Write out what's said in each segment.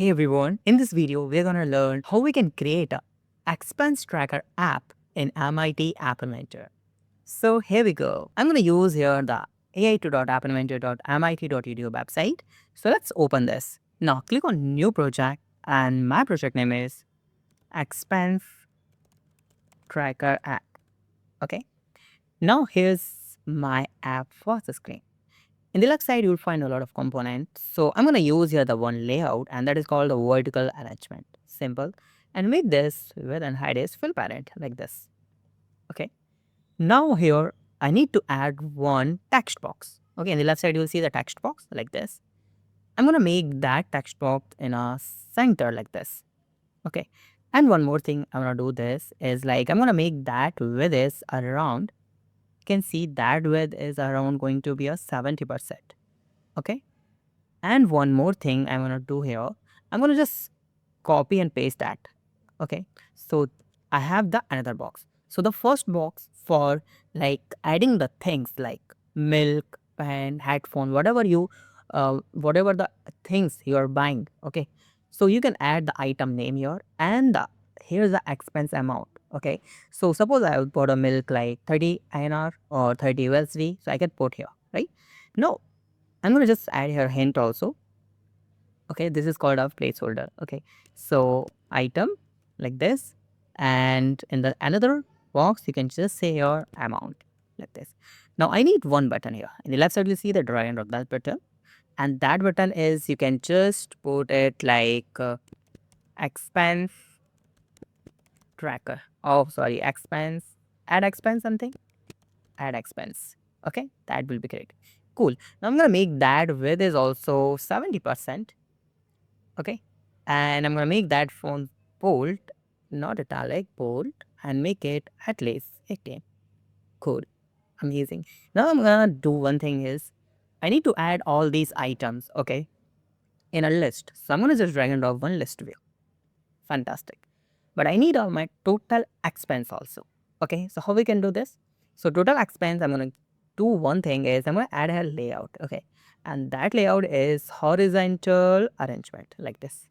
Hey everyone, in this video, we're gonna learn how we can create a expense tracker app in MIT App Inventor. So here we go. I'm gonna use here the ai2.appinventor.mit.edu website. So let's open this. Now click on new project and my project name is expense tracker app. Okay. Now here's my app first screen. In the left side, you'll find a lot of components. So I'm going to use here the one layout, and that is called the vertical arrangement. Simple. And make this width and height is fill parent like this. Okay. Now here, I need to add one text box. Okay. In the left side, you'll see the text box like this. I'm going to make that text box in a center like this. Okay. And one more thing I'm going to do this is like, I'm going to make that width is around, you can see that width is around going to be a 70%. Okay. And one more thing I'm going to do here, I'm going to just copy and paste that. Okay. So I have the another box. So the first box for like adding the things like milk, pen, headphone, whatever whatever the things you are buying. Okay. So you can add the item name here and here's the expense amount. Okay. So suppose I would put a milk like 30 INR or 30 USD. So I can put here, right? No, I'm going to just add here hint also. Okay, this is called a placeholder. Okay, so item like this, and in the another box you can just say your amount like this. Now I need one button here. In the left side you see the drawing of that button, and that button is you can just put it like expense tracker. Oh, sorry, expense, add expense something, add expense. Okay, that will be great. Cool. Now I'm gonna make that width is also 70%. Okay, and I'm gonna make that font bold, not italic, bold, and make it at least 18. Cool, amazing. Now I'm gonna do one thing is I need to add all these items, okay, in a list. So I'm gonna just drag and drop one list view. Fantastic. But I need all my total expense also. Okay, so how we can do this? So total expense, I'm gonna do one thing is I'm gonna add a layout. Okay, and that layout is horizontal arrangement like this.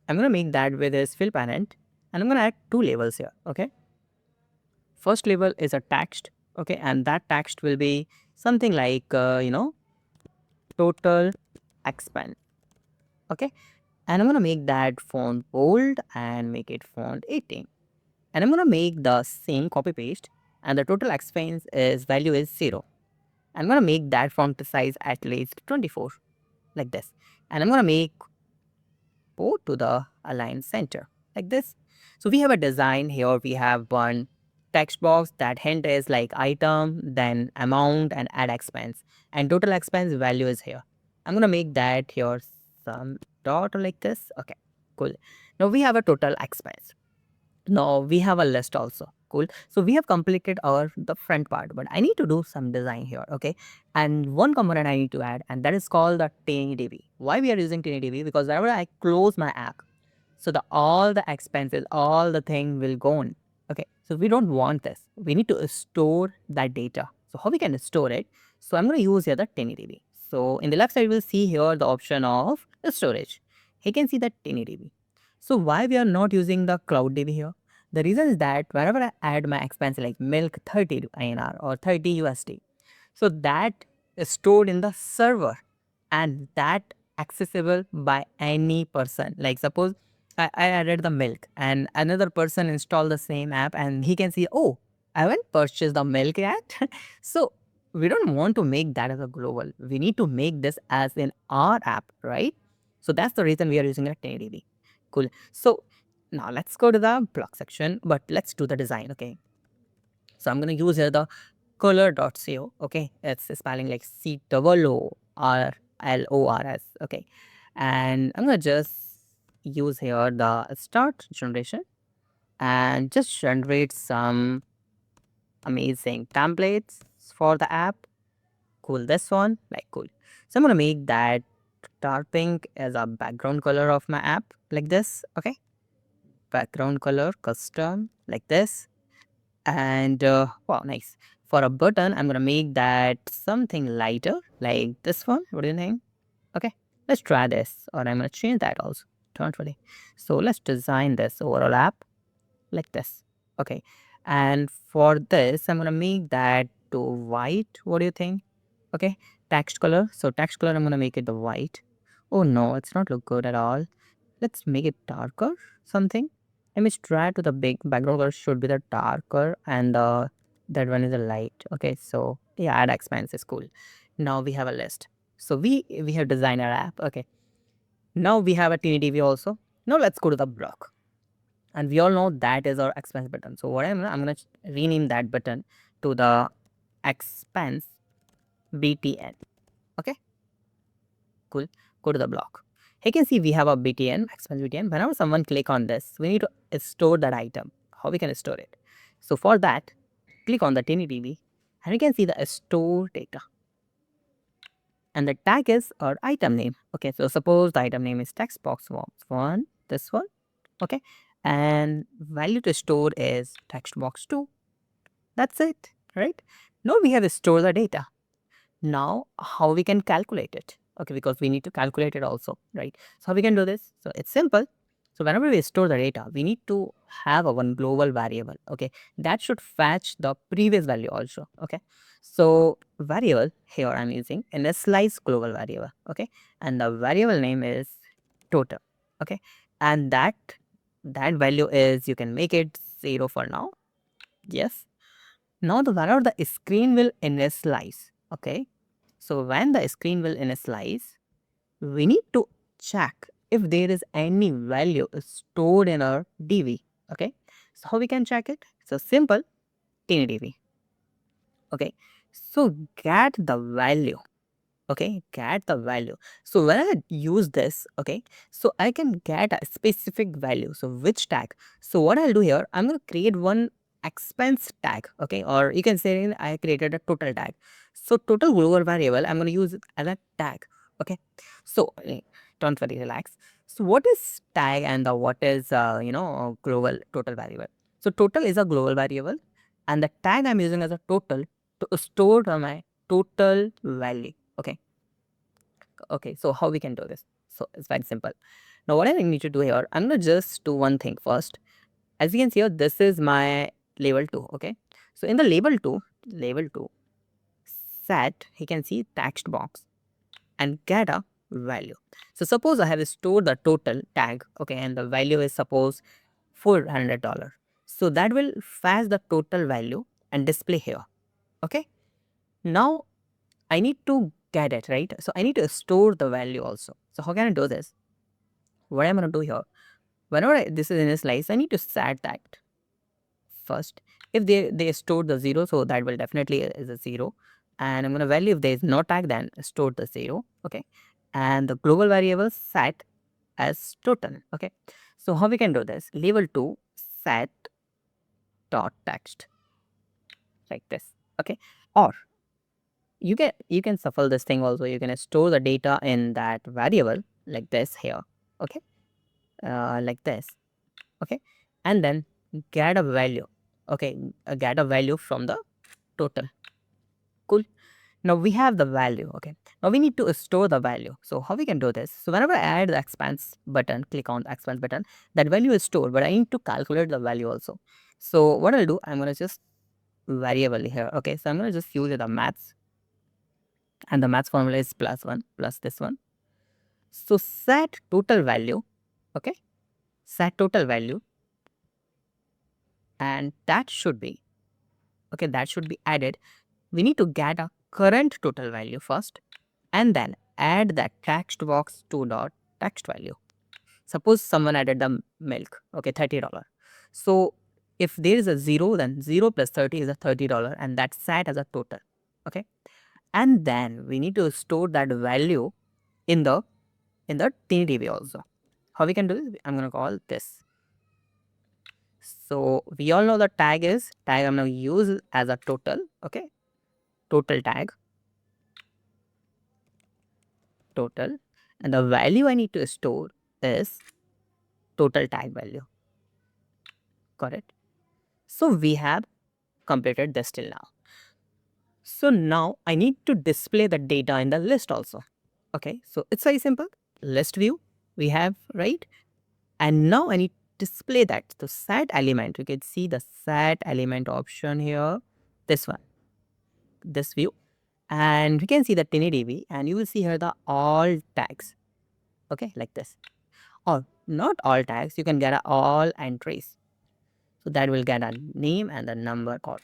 I'm going to make that with this fill parent, and I'm going to add two labels here. Okay. First label is a text. Okay. And that text will be something like, total expense. Okay. And I'm going to make that font bold and make it font 18. And I'm going to make the same copy paste, and the total expense is value is 0. I'm going to make that font size at least 24 like this. And I'm going to make port to the align center like this. So we have a design here. We have one text box that hint is like item, then amount and add expense, and total expense value is here. I'm going to make that here some dot like this. Okay, cool. Now we have a total expense. Now we have a list also. Cool. So we have completed the front part, but I need to do some design here. Okay. And one component I need to add, and that is called the TinyDB. Why we are using TinyDB? Because whenever I close my app, so all the expenses, all the thing will go on. Okay. So we don't want this. We need to store that data. So how we can store it? So I'm going to use here the TinyDB. So in the left side, we'll see here the option of the storage. You can see that TinyDB. So why we are not using the CloudDB here? The reason is that whenever I add my expense like milk 30 INR or 30 USD, so that is stored in the server and that accessible by any person. Like suppose I added the milk and another person installed the same app and he can see, oh, I haven't purchased the milk yet. So we don't want to make that as a global. We need to make this as in our app, right? So that's the reason we are using a TinyDB. Cool. So now let's go to the block section, but let's do the design. Okay. So I'm going to use here the color.co. Okay. It's spelling like COORLORS. Okay. And I'm going to just use here the start generation and just generate some amazing templates for the app. Cool. This one, like cool. So I'm going to make that dark pink as a background color of my app like this. Okay. Background color custom like this, and wow, nice. For a button I'm gonna make that something lighter like this one. What do you think? Okay, Let's try this, or I'm going to change that also. Don't worry. So let's design this overall app like this. Okay. And for this, I'm going to make that to white. What do you think? Okay. Text color. So text color, I'm going to make it the white. Oh no, it's not look good at all. Let's make it darker something. Let me try to the big background color should be the darker and the that one is the light. Okay, so yeah, add expense is cool. Now we have a list. So we have designed our app. Okay. Now we have a TinyDB also. Now let's go to the block. And we all know that is our expense button. So what I'm gonna rename that button to the expense BTN. Okay, cool. Go to the block. You can see we have a BTN, expense BTN. Whenever someone click on this, we need to store that item. How we can store it? So for that, click on the TinyDB and we can see the store data. And the tag is our item name. Okay, so suppose the item name is text box one, this one. Okay, and value to store is text box 2. That's it, right? Now we have stored the data. Now how we can calculate it? Okay, because we need to calculate it also, right? So how we can do this? So it's simple. So whenever we store the data, we need to have a one global variable. Okay, that should fetch the previous value also. Okay, so variable here I'm using initialize global variable. Okay, and the variable name is total. Okay, and that value is, you can make it 0 for now. Yes. Now the whenever the screen will initialize. Okay, so when the screen will initialize, we need to check if there is any value stored in our DB. Okay, so how we can check it? So simple, TinyDB. Okay, so get the value. Okay, get the value. So when I use this, okay, so I can get a specific value. So which tag? So what I'll do here, I'm going to create one expense tag. Okay, or you can say I created a total tag. So total global variable, I'm going to use it as a tag. Okay, so don't worry, relax. So what is tag and the what is global total variable? So total is a global variable and the tag I'm using as a total to store my total value. Okay, so how we can do this? So it's very simple. Now what I need to do here, I'm gonna just do one thing first. As you can see here, this is my label 2. Okay, so in the label 2 set, you can see text box and get a value. So suppose I have stored the total tag, okay, and the value is suppose $400. So that will fetch the total value and display here. Okay, now I need to get it, right? So I need to store the value also. So how can I do this? What I'm going to do here, whenever this is in a slice, I need to set that first. If they store the 0, so that will definitely is a 0. And I'm going to value if there is no tag, then store the 0. Okay. And the global variable set as total. Okay. So how we can do this? Label 2 set dot text like this. Okay. Or you can shuffle this thing also. You can store the data in that variable like this here. Okay, like this. Okay, and then get a value. Okay, get a value from the total. Cool. Now we have the value. Okay, now we need to store the value. So how we can do this? So whenever I add the expense button, click on the expense button, that value is stored, but I need to calculate the value also. So what I'll do, I'm gonna just variable here. Okay, so I'm gonna just use the maths, and the maths formula is +1 plus this one. So set total value. Okay, set total value, and that should be added. We need to get a current total value first and then add that text box to dot text value. Suppose someone added the milk, okay, $30. So if there is a 0, then 0 plus 30 is a $30, and that's set as a total. Okay, and then we need to store that value in the TinyDB also. How we can do this? I'm gonna call this. So we all know the tag I'm gonna use as a total. Okay, total tag, total, and the value I need to store is total tag value. Got it? So we have completed this till now. So now I need to display the data in the list also. Okay, so it's very simple. list view we have, right? And now I need to display that. So set element, you can see the set element option here, this one, this view. And we can see the TinyDB, and you will see here the all tags, okay, like this. Or not all tags, you can get a all entries. So that will get a name and the number called.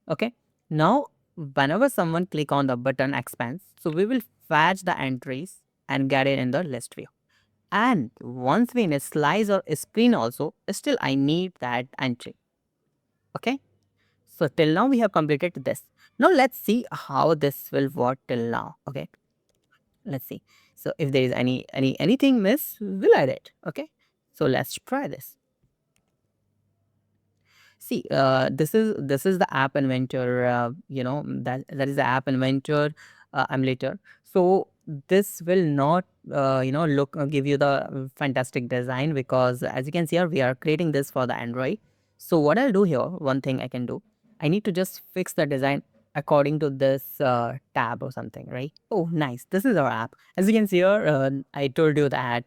Okay. Now, whenever someone click on the button expense, so we will fetch the entries and get it in the list view. And once we initialize or screen also, still I need that entry. Okay. So till now we have completed this. Now let's see how this will work till now. Okay. Let's see. So if there is anything miss, we'll add it. Okay. So let's try this. See, this is the App Inventor. That is the App Inventor emulator. So this will not look give you the fantastic design, because as you can see here, we are creating this for the Android. So what I'll do here, one thing I can do, I need to just fix the design according to this tab or something, right? Oh, nice. This is our app. As you can see here, I told you that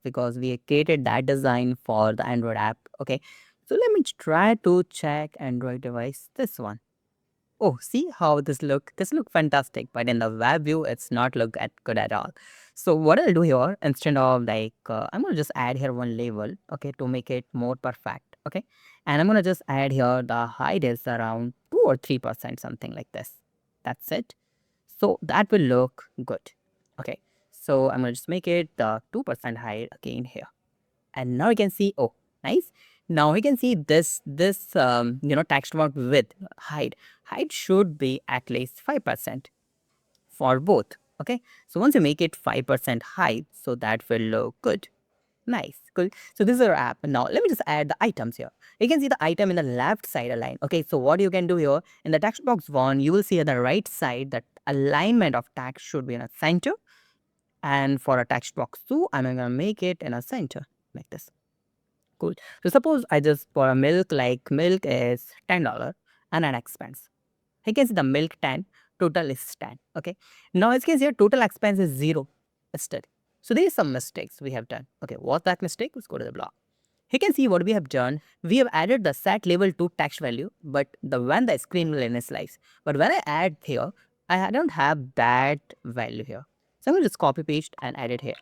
because we created that design for the Android app. Okay. So let me try to check Android device, this one. Oh, see how this look? This look fantastic, but in the web view, it's not look at good at all. So what I'll do here, instead of like, I'm gonna just add here one label, okay, to make it more perfect, okay? And I'm gonna just add here the height is around 2 or 3%, something like this. That's it. So that will look good, okay? So I'm gonna just make it the 2% height again here. And now you can see, oh, nice. Now we can see this text box width, height should be at least 5% for both. Okay, so once you make it 5% height, so that will look good. Nice, cool. So this is our app. Now let me just add the items here. You can see the item in the left side align. Okay, so what you can do here, in the text box 1, you will see on the right side that alignment of text should be in a center. And for a text box 2, I'm gonna make it in a center like this. Cool. So suppose I just for a milk, like milk is $10 and an expense. I can see the milk 10, total is 10. Okay. Now as you can see here, total expense is 0 instead. So there is some mistakes we have done. Okay, what's that mistake? Let's go to the block. You can see what we have done. We have added the set label to text value, but when the screen will initialize. But when I add here, I don't have that value here. So I'm going to just copy paste and add it here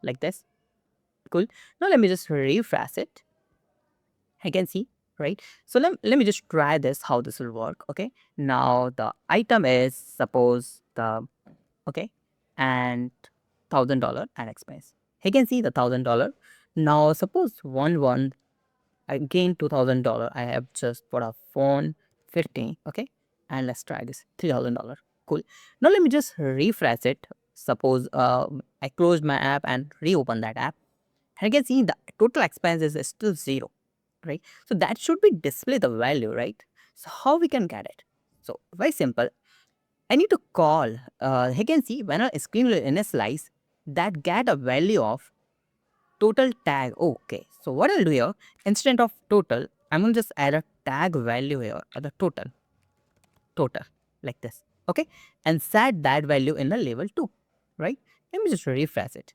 like this. Cool. Now let me just refresh it. I can see, right? So let me just try this, how this will work. Okay. Now the item is suppose the, okay, and $1,000 and expense. You can see the $1,000. Now suppose one again $2,000. I have just put a phone 15. Okay. And let's try this $3,000. Cool. Now let me just refresh it. Suppose I closed my app and reopen that app. And you can see the total expense is still 0, right? So that should be display the value, right? So how we can get it? So very simple. I need to call, you can see when a screen will initialize, that get a value of total tag. Okay, so what I'll do here, instead of total, I'm going to just add a tag value here, or the total, like this, okay? And set that value in the label 2, right? Let me just refresh it.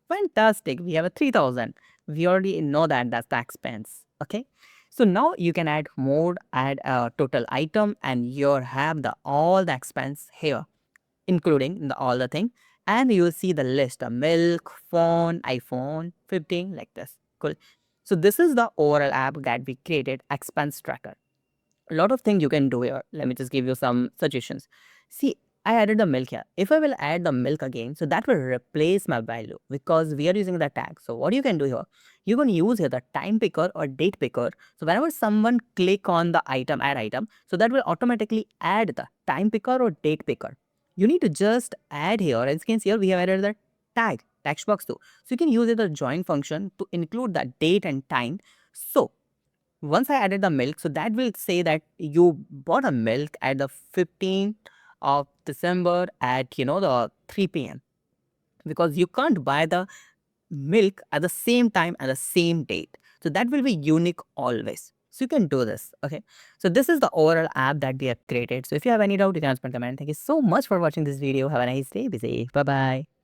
Fantastic, we have a 3,000. We already know that that's the expense, okay? So now you can add more, add a total item, and you have the all the expense here, including all the thing. And you will see the list, the milk, phone, iPhone 15, like this. Cool. So this is the overall app that we created, expense tracker. A lot of things you can do here. Let me just give you some suggestions. See, I added the milk here. If I will add the milk again, so that will replace my value because we are using the tag. So what you can do here, you can use here the time picker or date picker. So whenever someone click on the item, add item, so that will automatically add the time picker or date picker. You need to just add here, as you can see here, we have added the tag, text box too. So you can use it the join function to include the date and time. So once I added the milk, so that will say that you bought a milk at the 15th of December at, the 3 p.m. because you can't buy the milk at the same time at the same date. So that will be unique always. So you can do this. Okay. So this is the overall app that we have created. So if you have any doubt, you can ask me in comment. Thank you so much for watching this video. Have a nice day. Be safe. Bye-bye.